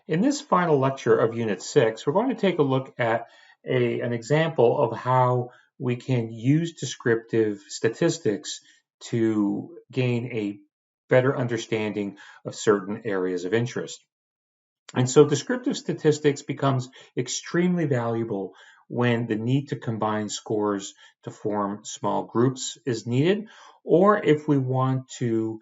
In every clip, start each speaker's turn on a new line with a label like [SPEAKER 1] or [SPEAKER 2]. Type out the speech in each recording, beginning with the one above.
[SPEAKER 1] In this final lecture of Unit 6, we're going to take a look at an example of how we can use descriptive statistics to gain a better understanding of certain areas of interest. And so descriptive statistics becomes extremely valuable when the need to combine scores to form small groups is needed, or if we want to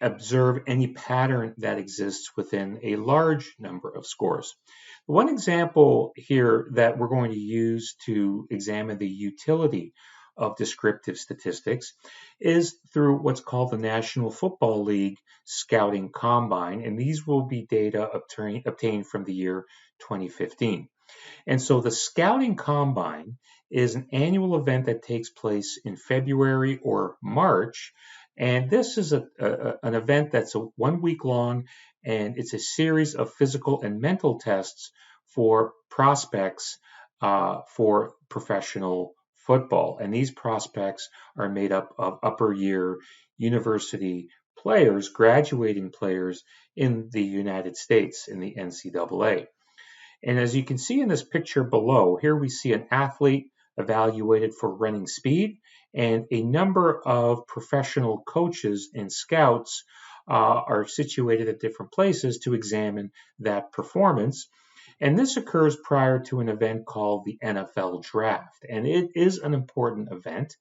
[SPEAKER 1] observe any pattern that exists within a large number of scores. One example here that we're going to use to examine the utility of descriptive statistics is through what's called the National Football League Scouting Combine, and these will be data obtained from the year 2015. And so the Scouting Combine is an annual event that takes place in February or March. And this is an event that's 1 week long, and it's a series of physical and mental tests for prospects for professional football. And these prospects are made up of upper year university players, graduating players in the United States in the NCAA. And as you can see in this picture below, here we see an athlete evaluated for running speed, and a number of professional coaches and scouts are situated at different places to examine that performance. And this occurs prior to an event called the NFL Draft. And it is an important event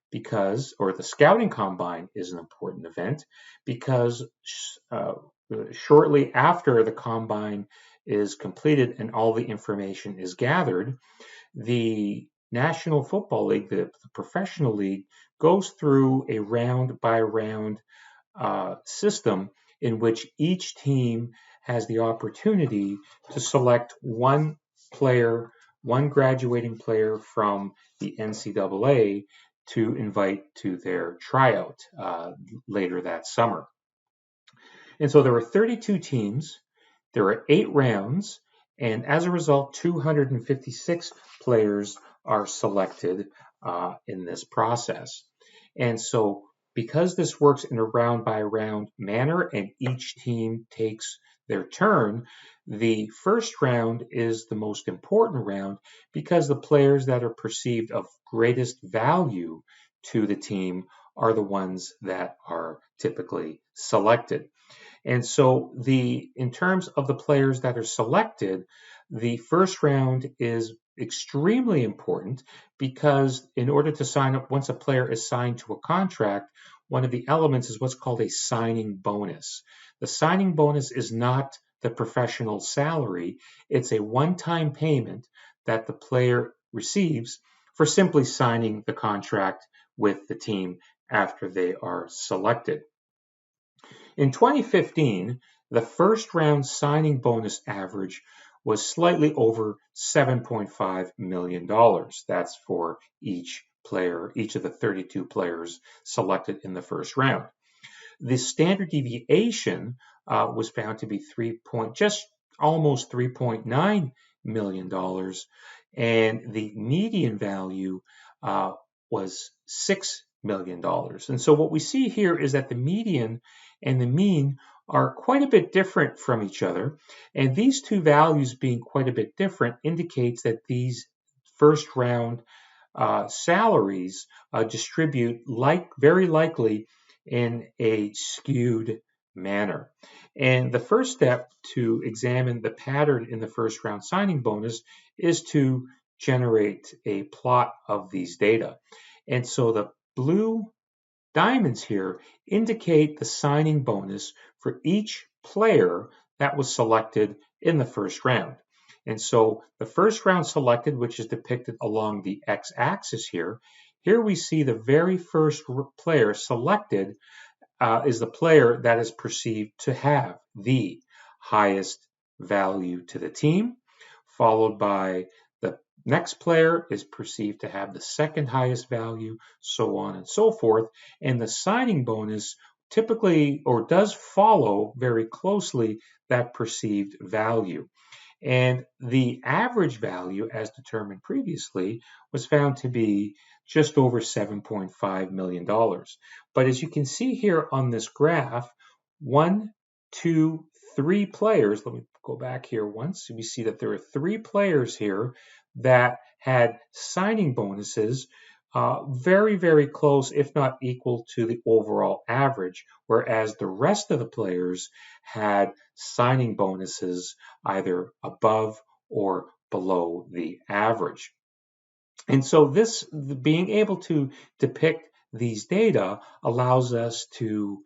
[SPEAKER 1] because, or the Scouting Combine is an important event because shortly after the Combine is completed and all the information is gathered, the National Football League, the professional league, goes through a round by round system in which each team has the opportunity to select one player, one graduating player from the NCAA to invite to their tryout later that summer. And so there were 32 teams, there were 8 rounds, and as a result, 256 players are selected in this process. And so because this works in a round by round manner and each team takes their turn, the first round is the most important round because the players that are perceived of greatest value to the team are the ones that are typically selected. And so in terms of the players that are selected, the first round is extremely important because in order to sign up, once a player is signed to a contract, one of the elements is what's called a signing bonus. The signing bonus is not the professional salary. It's a one-time payment that the player receives for simply signing the contract with the team after they are selected. In 2015, the first round signing bonus average was slightly over $7.5 million. That's for each player, each of the 32 players selected in the first round. The standard deviation was found to be just almost $3.9 million, and the median value was $6 million. And so what we see here is that the median and the mean are quite a bit different from each other. And these two values being quite a bit different indicates that these first round salaries distribute very likely in a skewed manner. And the first step to examine the pattern in the first round signing bonus is to generate a plot of these data. And so the blue diamonds here indicate the signing bonus for each player that was selected in the first round. And so the first round selected, which is depicted along the x-axis here we see the very first player selected is the player that is perceived to have the highest value to the team, followed by the next player is perceived to have the second highest value, so on and so forth. And the signing bonus typically or does follow very closely that perceived value. And the average value, as determined previously, was found to be just over $7.5 million. But as you can see here on this graph, 1, 2, 3 players. Let me go back here once. We see that there are 3 players here that had signing bonuses very, very close, if not equal to the overall average, whereas the rest of the players had signing bonuses either above or below the average. And so this being able to depict these data allows us to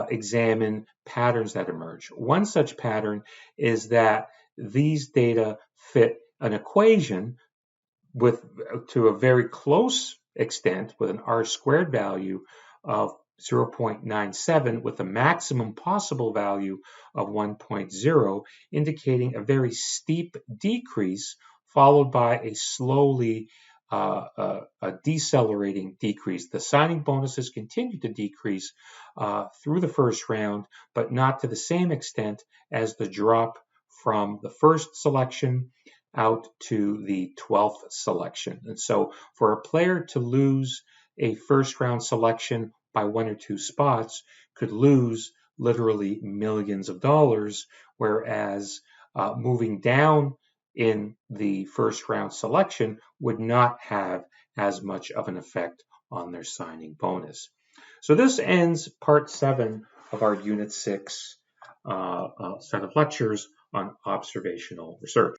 [SPEAKER 1] examine patterns that emerge. One such pattern is that these data fit an equation with to a very close extent with an R squared value of 0.97 with a maximum possible value of 1.0, indicating a very steep decrease followed by a slowly a decelerating decrease. The signing bonuses continue to decrease through the first round, but not to the same extent as the drop from the first selection out to the 12th selection. And so for a player to lose a first round selection by 1 or 2 spots could lose literally millions of dollars, whereas moving down in the first round selection would not have as much of an effect on their signing bonus. So this ends part 7 of our Unit 6 set of lectures on observational research.